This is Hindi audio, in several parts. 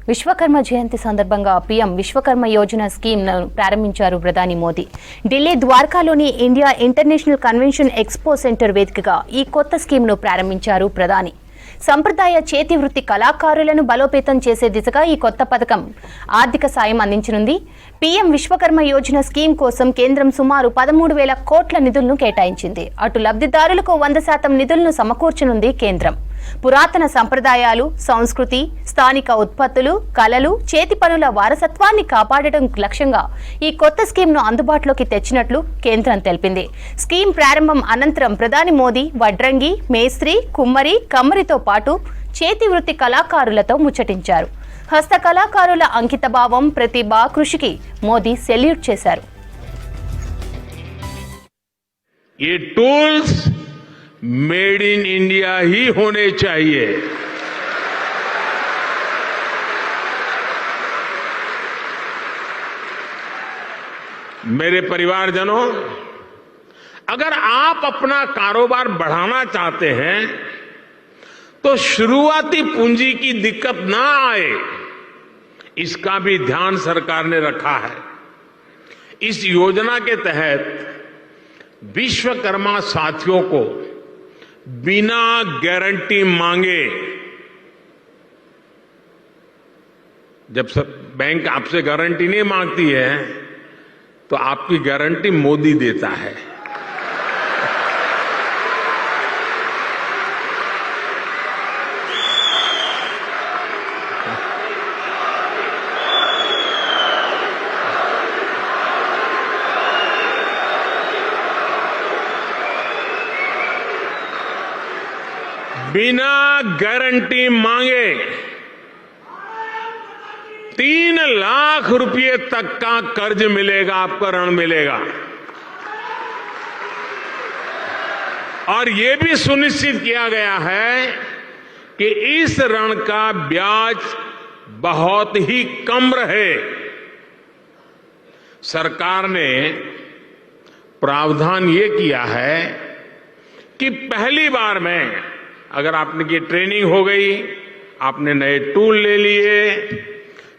విశ్వకర్మ జయంతి సందర్భంగా పీఎం విశ్వకర్మ యోజన స్కీమ్ ను ప్రారంభించారు ప్రధాని మోదీ. ఢిల్లీ ద్వారకాలోని India International Convention Expo Centre వేదికగా ఈ కొత్త స్కీమ్ ను ప్రారంభించారు ప్రధాని. సంప్రదాయ చేతి వృత్తి కళాకారులను బలోపేతం చేసే దిశగా ఈ కొత్త పథకం ఆర్థిక సాయం అందించనుంది. పీఎం విశ్వకర్మ యోజన స్కీమ్ కోసం కేంద్రం సుమారు 13,000 కోట్ల నిధులను కేటాయించింది. అటు లబ్ధిదారులకు 100% నిధులను సమకూర్చనుంది కేంద్రం. పురాతన సంప్రదాయాలు, సంస్కృతి, స్థానిక ఉత్పత్తులు, కళలు, చేతి పనుల వారసత్వాన్ని కాపాడడం లక్ష్యంగా ఈ కొత్త స్కీమ్ను అందుబాటులోకి తెచ్చినట్లు కేంద్రం తెలిపింది. స్కీమ్ ప్రారంభం అనంతరం ప్రధాని మోదీ వడ్రంగి, మేస్త్రి, కుమ్మరి, కమ్మరితో పాటు చేతి వృత్తి కళాకారులతో ముచ్చటించారు. హస్త కళాకారుల అంకితభావం, ప్రతిభ, కృషికి మోదీ సెల్యూట్ చేశారు. मेड इन इंडिया ही होने चाहिए। मेरे परिवारजनों, अगर आप अपना कारोबार बढ़ाना चाहते हैं तो शुरुआती पूंजी की दिक्कत ना आए, इसका भी ध्यान सरकार ने रखा है। इस योजना के तहत विश्वकर्मा साथियों को बिना गारंटी मांगे, जब बैंक आपसे गारंटी नहीं मांगती है तो आपकी गारंटी मोदी देता है। बिना गारंटी मांगे 3 लाख रुपए तक का कर्ज मिलेगा, आपको ऋण मिलेगा। और यह भी सुनिश्चित किया गया है कि इस ऋण का ब्याज बहुत ही कम रहे। सरकार ने प्रावधान ये किया है कि पहली बार में अगर आपने की ट्रेनिंग हो गई, आपने नए टूल ले लिए,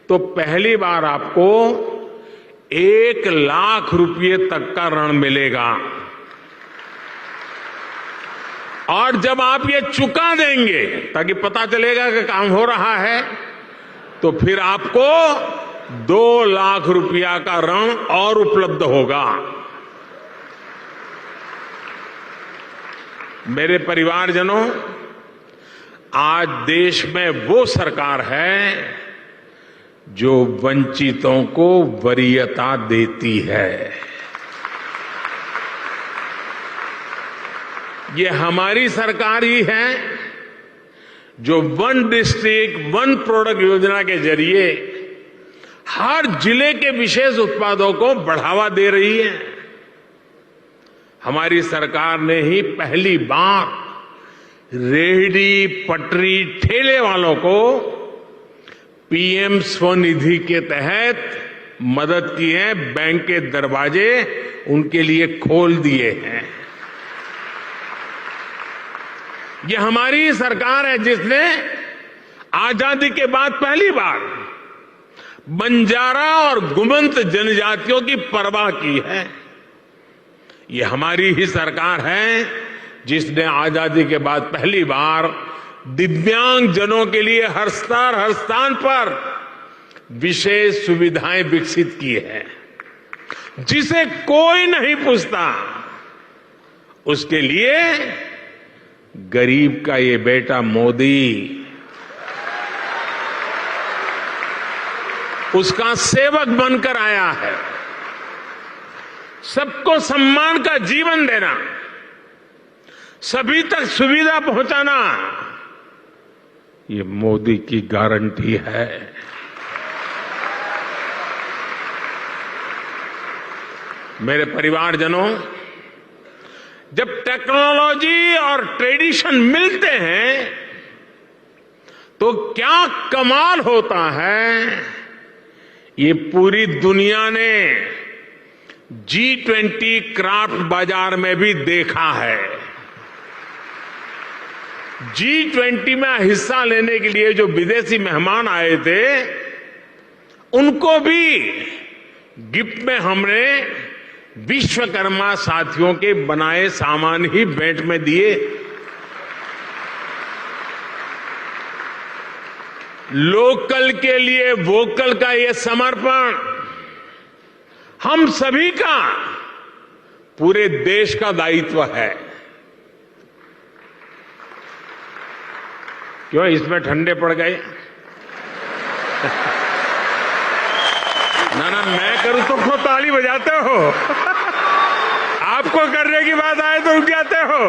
तो पहली बार आपको 1 लाख रुपए तक का ऋण मिलेगा। और जब आप ये चुका देंगे, ताकि पता चलेगा कि काम हो रहा है, तो फिर आपको 2 लाख रुपया का ऋण और उपलब्ध होगा। मेरे परिवारजनों, आज देश में वो सरकार है जो वंचितों को वरीयता देती है। ये हमारी सरकार ही है जो 1 डिस्ट्रिक्ट 1 प्रोडक्ट योजना के जरिए हर जिले के विशेष उत्पादों को बढ़ावा दे रही है। हमारी सरकार ने ही पहली बार रेहड़ी, पटरी, ठेले वालों को पीएम स्वनिधि के तहत मदद की है। बैंक के दरवाजे उनके लिए खोल दिए हैं। ये हमारी सरकार है जिसने आजादी के बाद पहली बार बंजारा और गुमंत जनजातियों की परवाह की है। ये हमारी ही सरकार है जिसने आजादी के बाद पहली बार दिव्यांग जनों के लिए हर स्थान पर विशेष सुविधाएं विकसित की है। जिसे कोई नहीं पूछता, उसके लिए गरीब का ये बेटा मोदी उसका सेवक बनकर आया है। सबको सम्मान का जीवन देना, सभी तक सुविधा पहुंचाना, ये मोदी की गारंटी है। मेरे परिवारजनों, जब टेक्नोलॉजी और ट्रेडिशन मिलते हैं तो क्या कमाल होता है, ये पूरी दुनिया ने G20 क्राफ्ट बाजार में भी देखा है। G20 में हिस्सा लेने के लिए जो विदेशी मेहमान आए थे, उनको भी गिफ्ट में हमने विश्वकर्मा साथियों के बनाए सामान ही भेंट में दिए। लोकल के लिए वोकल का ये समर्पण हम सभी का, पूरे देश का दायित्व है। क्यों इसमें ठंडे पड़ गए? ना मैं करूं तो ताली बजाते हो, आपको करने की बात आए तो रुक जाते हो।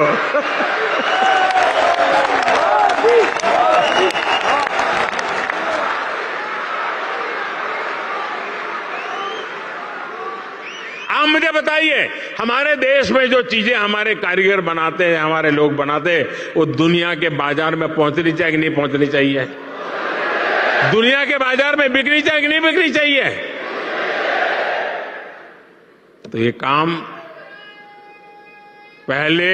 आप मुझे बताइए, हमारे देश में जो चीजें हमारे कारीगर बनाते हैं, हमारे लोग बनाते हैं, वो दुनिया के बाजार में पहुंचनी चाहिए कि नहीं पहुंचनी चाहिए? दुनिया के बाजार में बिकनी चाहिए कि नहीं बिकनी चाहिए? तो ये काम पहले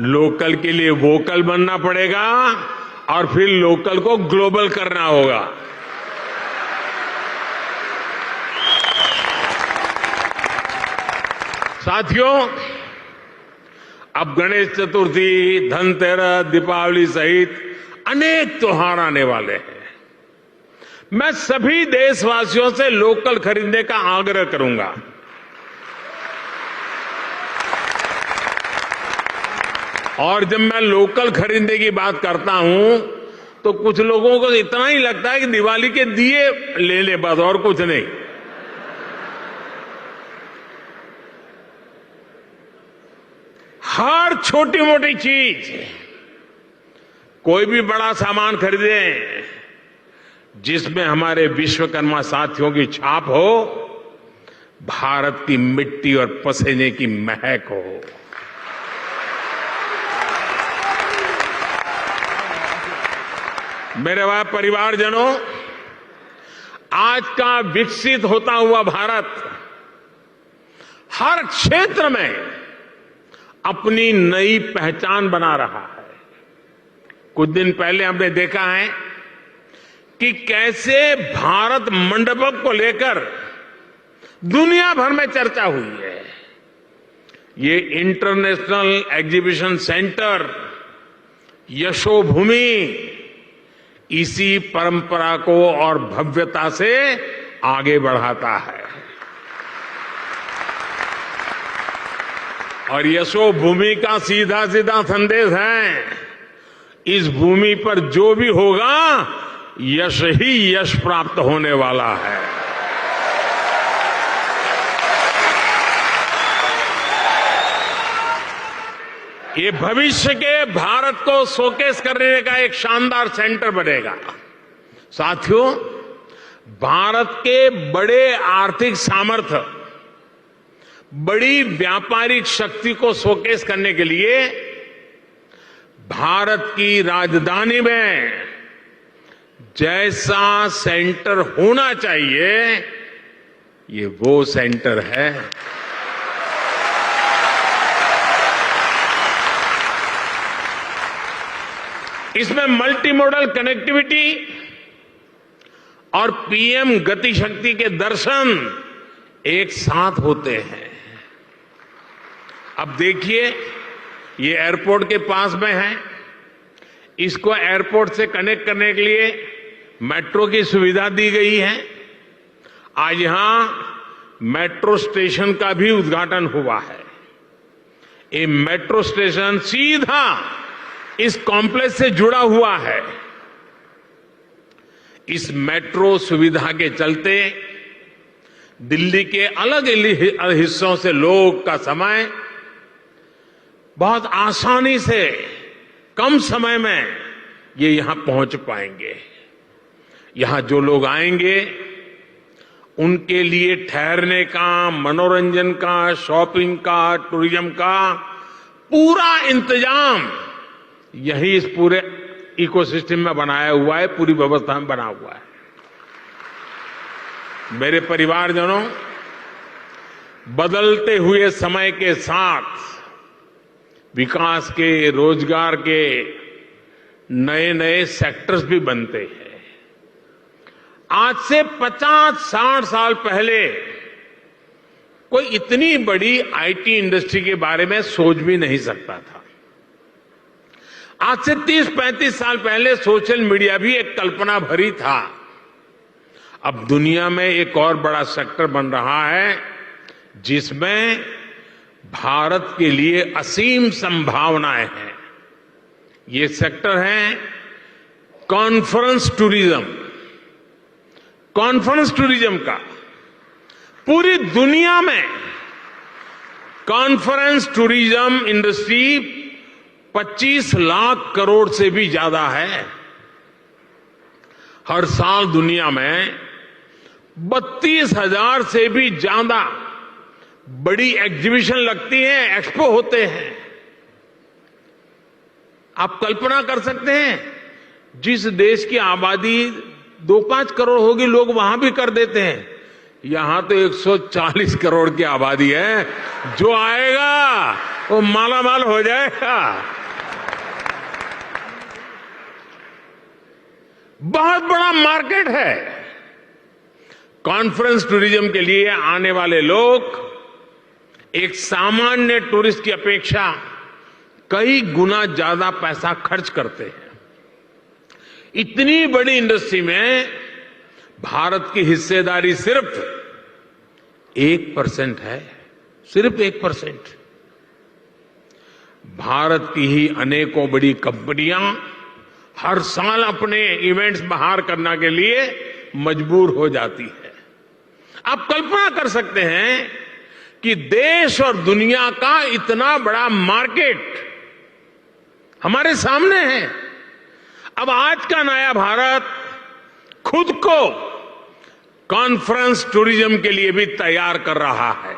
लोकल के लिए वोकल बनना पड़ेगा और फिर लोकल को ग्लोबल करना होगा। साथियों, अब गणेश चतुर्थी, धनतेरस, दीपावली सहित अनेक त्योहार आने वाले हैं। मैं सभी देशवासियों से लोकल खरीदने का आग्रह करूंगा। और जब मैं लोकल खरीदने की बात करता हूं तो कुछ लोगों को इतना ही लगता है कि दिवाली के दिए ले ले, बस और कुछ नहीं। हर छोटी मोटी चीज, कोई भी बड़ा सामान खरीदें जिसमें हमारे विश्वकर्मा साथियों की छाप हो, भारत की मिट्टी और पसीने की महक हो। मेरे भाई परिवारजनों, आज का विकसित होता हुआ भारत हर क्षेत्र में अपनी नई पहचान बना रहा है। कुछ दिन पहले हमने देखा है कि कैसे भारत मंडपम को लेकर दुनिया भर में चर्चा हुई है। ये इंटरनेशनल एग्जीबिशन सेंटर यशोभूमि इसी परंपरा को और भव्यता से आगे बढ़ाता है। और यशोभूमि का सीधा सीधा संदेश है, इस भूमि पर जो भी होगा यश ही यश प्राप्त होने वाला है। ये भविष्य के भारत को शोकेस करने का एक शानदार सेंटर बनेगा। साथियों, भारत के बड़े आर्थिक सामर्थ्य, बड़ी व्यापारिक शक्ति को शोकेस करने के लिए भारत की राजधानी में जैसा सेंटर होना चाहिए, ये वो सेंटर है। इसमें मल्टी मॉडल कनेक्टिविटी और पीएम गति शक्ति के दर्शन एक साथ होते हैं। अब देखिए, ये एयरपोर्ट के पास में है, इसको एयरपोर्ट से कनेक्ट करने के लिए मेट्रो की सुविधा दी गई है। आज यहां मेट्रो स्टेशन का भी उद्घाटन हुआ है। ये मेट्रो स्टेशन सीधा इस कॉम्प्लेक्स से जुड़ा हुआ है। इस मेट्रो सुविधा के चलते दिल्ली के अलग अलग हिस्सों से लोग का समय बहुत आसानी से कम समय में ये यहां पहुंच पाएंगे। यहां जो लोग आएंगे उनके लिए ठहरने का, मनोरंजन का, शॉपिंग का, टूरिज्म का पूरा इंतजाम यही इस पूरे इकोसिस्टम में बनाया हुआ है, पूरी व्यवस्था में बना हुआ है। मेरे परिवारजनों, बदलते हुए समय के साथ विकास के, रोजगार के नए नए सेक्टर्स भी बनते हैं। आज से 50-60 साल पहले कोई इतनी बड़ी आईटी इंडस्ट्री के बारे में सोच भी नहीं सकता था। आज से 30-35 साल पहले सोशल मीडिया भी एक कल्पना भरी था। अब दुनिया में एक और बड़ा सेक्टर बन रहा है जिसमें भारत के लिए असीम संभावनाएं हैं। ये सेक्टर है कॉन्फ्रेंस टूरिज्म। कॉन्फ्रेंस टूरिज्म का पूरी दुनिया में conference tourism industry 25 lakh crore से भी ज्यादा है। हर साल दुनिया में 32,000 से भी ज्यादा बड़ी एग्जीबिशन लगती है, एक्सपो होते हैं। आप कल्पना कर सकते हैं, जिस देश की आबादी 2-5 करोड़ होगी लोग वहां भी कर देते हैं। यहां तो 140 करोड़ की आबादी है। जो आएगा वो मालामाल हो जाएगा। बहुत बड़ा मार्केट है। कॉन्फ्रेंस टूरिज्म के लिए आने वाले लोग एक सामान्य टूरिस्ट की अपेक्षा कई गुना ज्यादा पैसा खर्च करते हैं। इतनी बड़ी इंडस्ट्री में भारत की हिस्सेदारी सिर्फ 1% है, सिर्फ 1%। भारत की ही अनेकों बड़ी कंपनियां हर साल अपने इवेंट्स बाहर करने के लिए मजबूर हो जाती है। आप कल्पना कर सकते हैं कि देश और दुनिया का इतना बड़ा मार्केट हमारे सामने है। अब आज का नया भारत खुद को कॉन्फ्रेंस टूरिज्म के लिए भी तैयार कर रहा है।